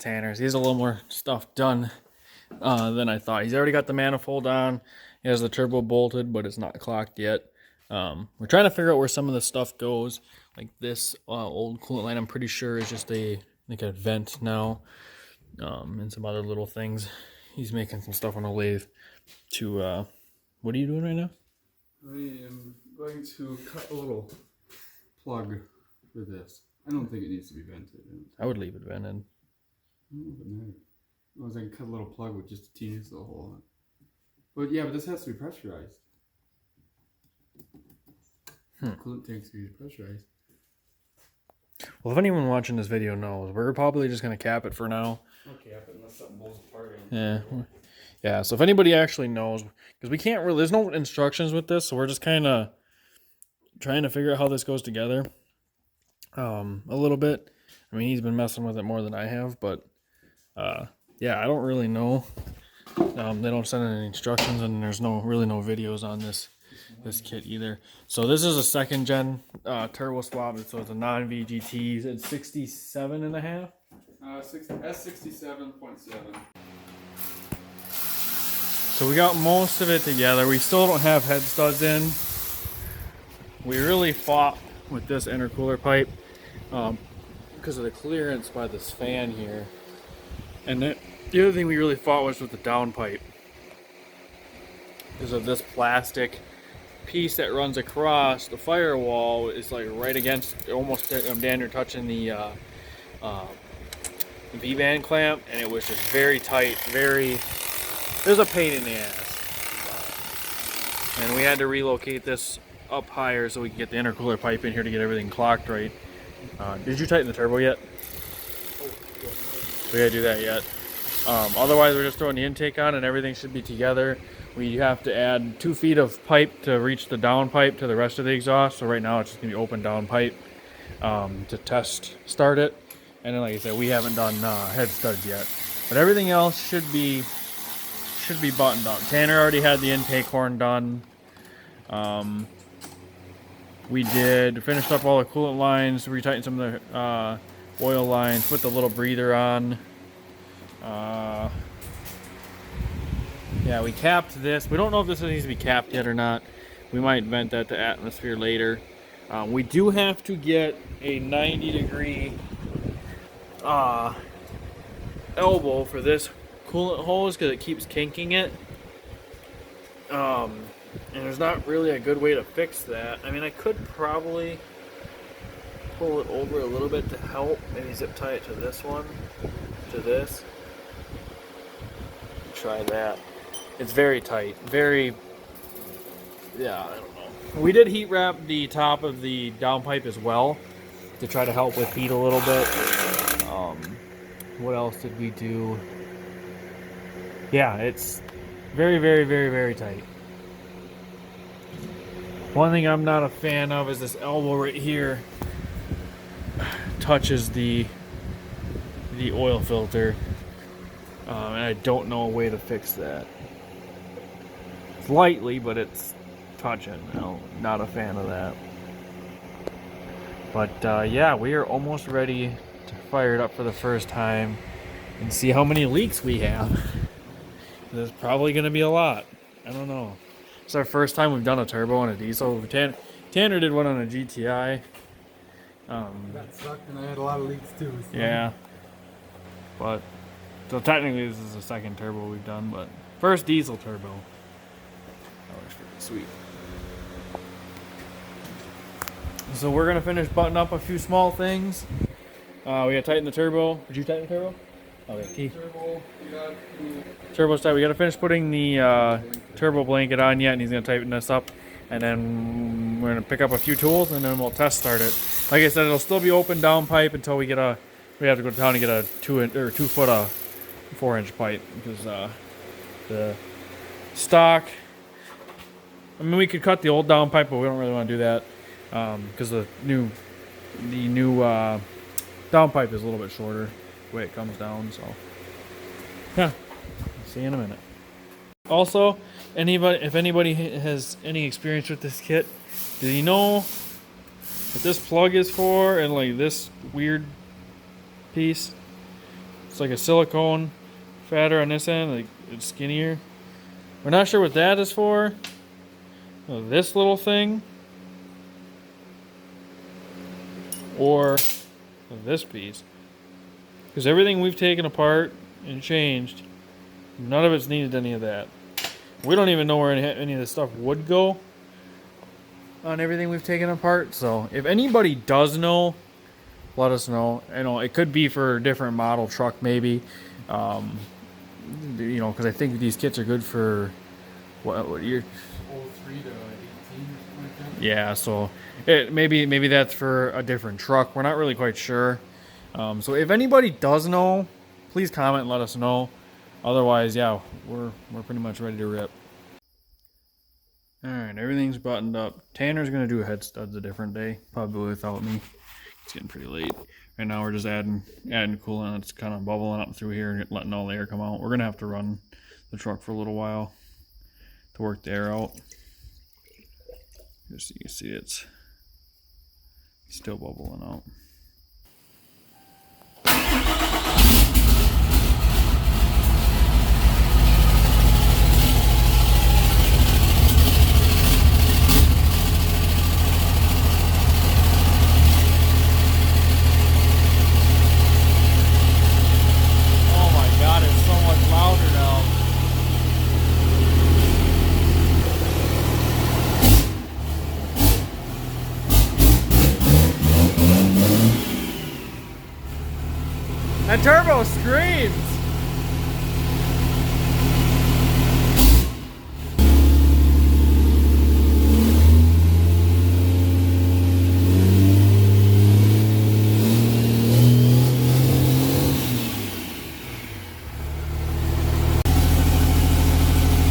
Tanner's. He has a little more stuff done than I thought. He's already got the manifold on. He has the turbo bolted, but it's not clocked yet. We're trying to figure out where some of the stuff goes. Like this old coolant line, I'm pretty sure is just a vent now, and some other little things. He's making some stuff on a lathe to. What are you doing right now? I am going to cut a little plug for this. I don't think it needs to be vented. I would leave it vented. I was going to cut a little plug with just a teeny little hole in it. But yeah, but this has to be pressurized. Coolant tanks to be pressurized. Well, if anyone watching this video knows, we're probably just going to cap it for now. I'll cap it unless something blows apart. Yeah, so if anybody actually knows, because we can't really, there's no instructions with this, so we're just kind of trying to figure out how this goes together a little bit. I mean, he's been messing with it more than I have, but yeah, I don't really know. They don't send any instructions, and there's really no videos on this kit either. So this is a second gen turbo swap, so it's a non-VGT. It's 67.5? S67.7. So we got most of it together. We still don't have head studs in. We really fought with this intercooler pipe because of the clearance by this fan here. And the other thing we really fought was with the down pipe because of this plastic piece that runs across the firewall. Is like right against, almost down near touching the V-band clamp, and it was just very tight, it was a pain in the ass. And we had to relocate this up higher so we could get the intercooler pipe in here to get everything clocked right. Did you tighten the turbo yet? We gotta do that yet. Otherwise we're just throwing the intake on and everything should be together. We have to add 2 feet of pipe to reach the down pipe to the rest of the exhaust. So right now it's just gonna be open down pipe to start it. And then like I said, we haven't done head studs yet. But everything else should be buttoned up. Tanner already had the intake horn done. We finished up all the coolant lines, retightened some of the oil lines, put the little breather on. Yeah, we capped this. We don't know if this needs to be capped yet or not. We might vent that to atmosphere later. We do have to get a 90-degree elbow for this coolant hose because it keeps kinking it. And there's not really a good way to fix that. I mean, I could probably pull it over a little bit to help. Maybe zip tie it to this one, to this. Try that. It's very tight. Yeah, I don't know. We did heat wrap the top of the downpipe as well to try to help with heat a little bit. What else did we do? Yeah, it's very tight. One thing I'm not a fan of is this elbow right here touches the oil filter, and I don't know a way to fix that. Slightly, but it's touching. Not a fan of that. But yeah, we are almost ready to fire it up for the first time and see how many leaks we have. There's probably going to be a lot. I don't know. It's our first time we've done a turbo on a diesel. Tanner did one on a GTI. That sucked, and I had a lot of leaks too. So. Yeah. But so technically this is the second turbo we've done, but first diesel turbo. That works pretty sweet. So we're gonna finish buttoning up a few small things. We gotta tighten the turbo. Did you tighten the turbo? Okay. Turbo's tight. We gotta finish putting the turbo blanket on yet, and he's gonna tighten this up. And then we're gonna pick up a few tools, and then we'll test start it. Like I said, it'll still be open down pipe until we have to go to town and get a 2 foot 4-inch pipe because the stock. I mean, we could cut the old down pipe, but we don't really want to do that because the new down pipe is a little bit shorter the way it comes down. So yeah, see you in a minute. Also, if anybody has any experience with this kit, do you know what this plug is for and like this weird piece? It's like a silicone fatter on this end, like it's skinnier. We're not sure what that is for. This little thing. Or this piece. Because everything we've taken apart and changed, none of it's needed any of that. We don't even know where any of this stuff would go on everything we've taken apart. So if anybody does know, let us know. You know, it could be for a different model truck maybe. You know, because I think these kits are good for what year? 03 to 18 or something like that. Yeah, so maybe that's for a different truck. We're not really quite sure. So if anybody does know, please comment and let us know. Otherwise, yeah, we're pretty much ready to rip. All right, everything's buttoned up. Tanner's gonna do head studs a different day, probably without me. It's getting pretty late. Right now we're just adding coolant. It's kind of bubbling up through here and letting all the air come out. We're gonna have to run the truck for a little while to work the air out. Just so you can see it's still bubbling out. Oh my God, it's so much louder now. That turbo screams!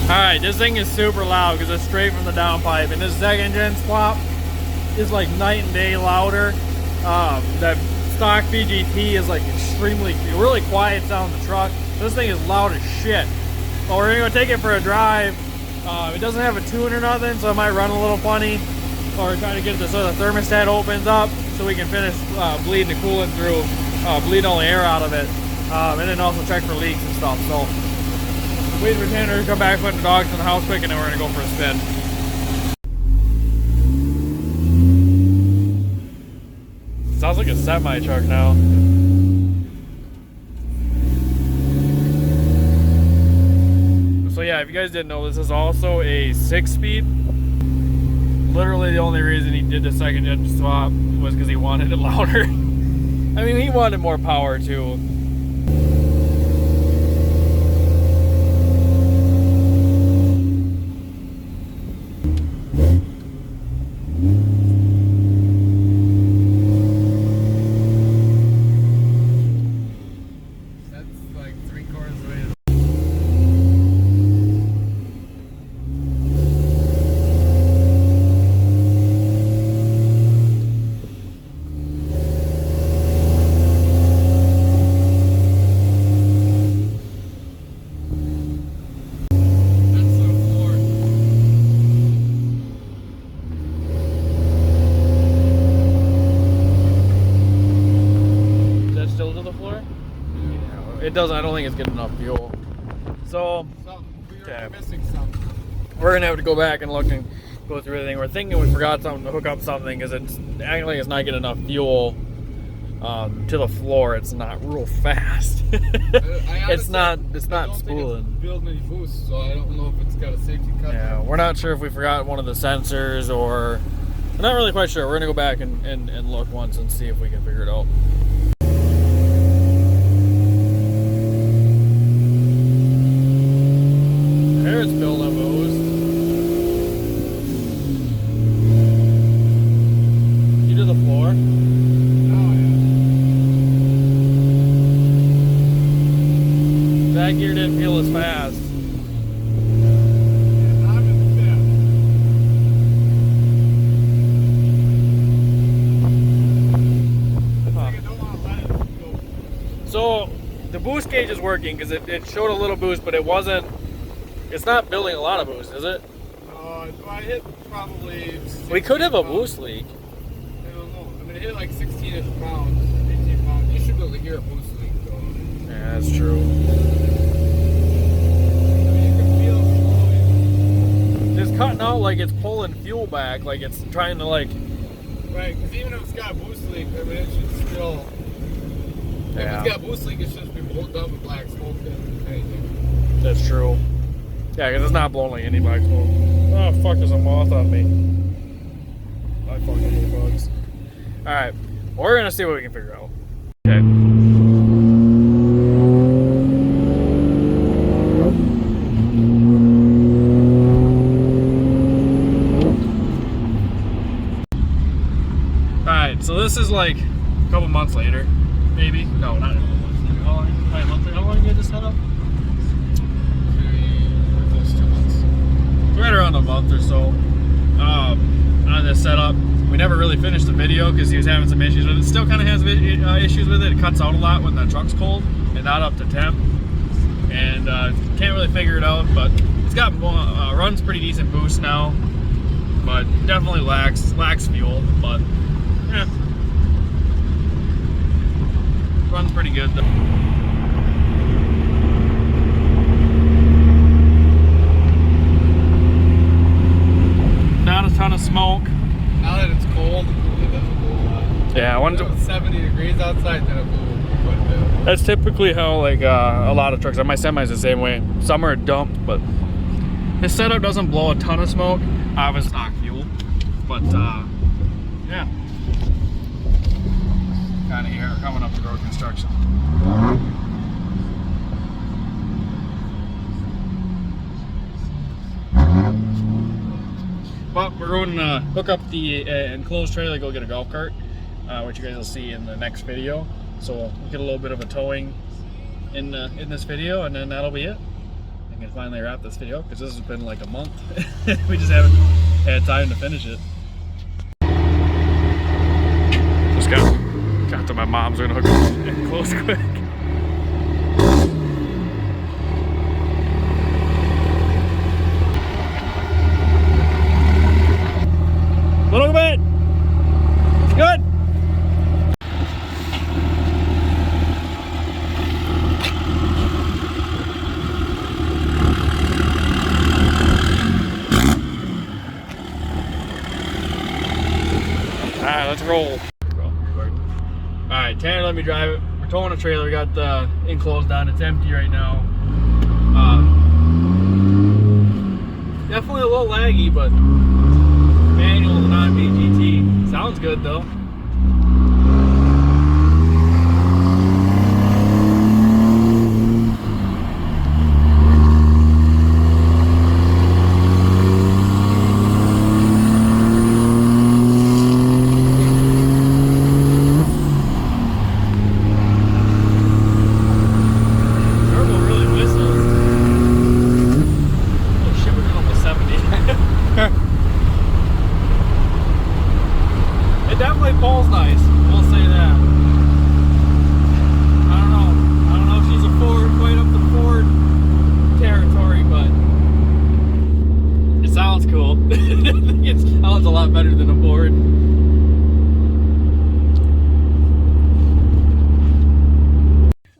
Alright, this thing is super loud because it's straight from the downpipe, and this second gen swap is like night and day louder. That stock BGT is like extremely, really quiet sound in the truck. This thing is loud as shit. But we're gonna go take it for a drive. It doesn't have a tune or nothing, so it might run a little funny. Or try to get it so the thermostat opens up so we can finish bleeding the coolant through, bleeding all the air out of it. And then also check for leaks and stuff. So wait for Tanner to come back, put the dogs in the house quick, and then we're gonna go for a spin. Sounds like a semi truck now. So yeah, if you guys didn't know, this is also a 6-speed. Literally the only reason he did the second gen swap was because he wanted it louder. I mean, he wanted more power too. It doesn't. I don't think it's getting enough fuel. So, okay. We're gonna have to go back and look and go through everything. We're thinking we forgot something to hook up something because it's acting like it's not getting enough fuel to the floor. It's not real fast. It's not spooling. Build many boosts, so I don't know if it's got a safety cut. Yeah, we're not sure if we forgot one of the sensors or we're not really quite sure. We're gonna go back and look once and see if we can figure it out. It's building up boost. You to the floor? Oh, yeah. That gear didn't feel as fast. Yeah, I'm in the fifth. I don't want to let it go. So, the boost gauge is working because it showed a little boost, but it wasn't. It's not building a lot of boost, is it? I hit probably... We could have a pounds. boost leak. I don't know. I mean, it hit like 16-ish pounds, 18 pounds. You should be able to hear a boost leak, though. Yeah, that's true. You can feel it flowing. Just cutting out like it's pulling fuel back, like it's trying to like. Right, because even if it's got a boost leak, I mean, it should still. Yeah. If it's got a boost leak, it should just be blown up with black smoke and anything. That's true. Yeah, because it's not blowing like any black smoke. Oh fuck! There's a moth on me. I fucking hate bugs. All right, we're gonna see what we can figure out. Okay. Alright, so this is like a couple months later, maybe. No, not a couple months later. How long? Probably a month later. How long did you get this set up? Close to 2 months. Right around a month or so. On this setup, we never really finished the video because he was having some issues with it. Still kind of has issues with it. It cuts out a lot when the truck's cold and not up to temp. And can't really figure it out, but it's got runs pretty decent boost now, but definitely lacks fuel. But yeah, runs pretty good though. Not a ton of smoke. Now that it's cold, it doesn't blow a lot. Yeah, When it was 70 degrees outside, then it blew quite a bit. that's typically how like a lot of trucks. My semi's the same way. Some are dumped, but this setup doesn't blow a ton of smoke. I have a stock fuel, but yeah. Kind of here, coming up to road construction. But we're going to hook up the enclosed trailer, go get a golf cart, which you guys will see in the next video. So we'll get a little bit of a towing in this video, and then that'll be it. I can finally wrap this video because this has been like a month. We just haven't had time to finish it. Just got to my mom's. We're gonna hook up enclosed quick. Little bit. Good. Alright, let's roll. Alright, Tanner let me drive it. We're towing a trailer. We got the enclosed on. It's empty right now. Definitely a little laggy, but manual non-BGT. Sounds good though. Turbo really whistles. Oh shit, we're going almost 70. It definitely pulls nice, we'll say that. I don't know if she's a Ford, quite up the Ford territory, but it sounds cool. It sounds a lot better than a Ford.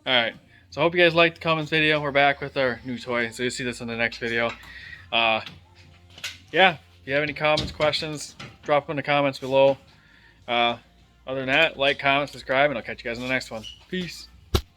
Alright, so I hope you guys liked the Cummins video. We're back with our new toy, so you'll see this in the next video. Yeah, if you have any comments, questions, drop them in the comments below. Other than that, like, comment, subscribe, and I'll catch you guys in the next one. Peace.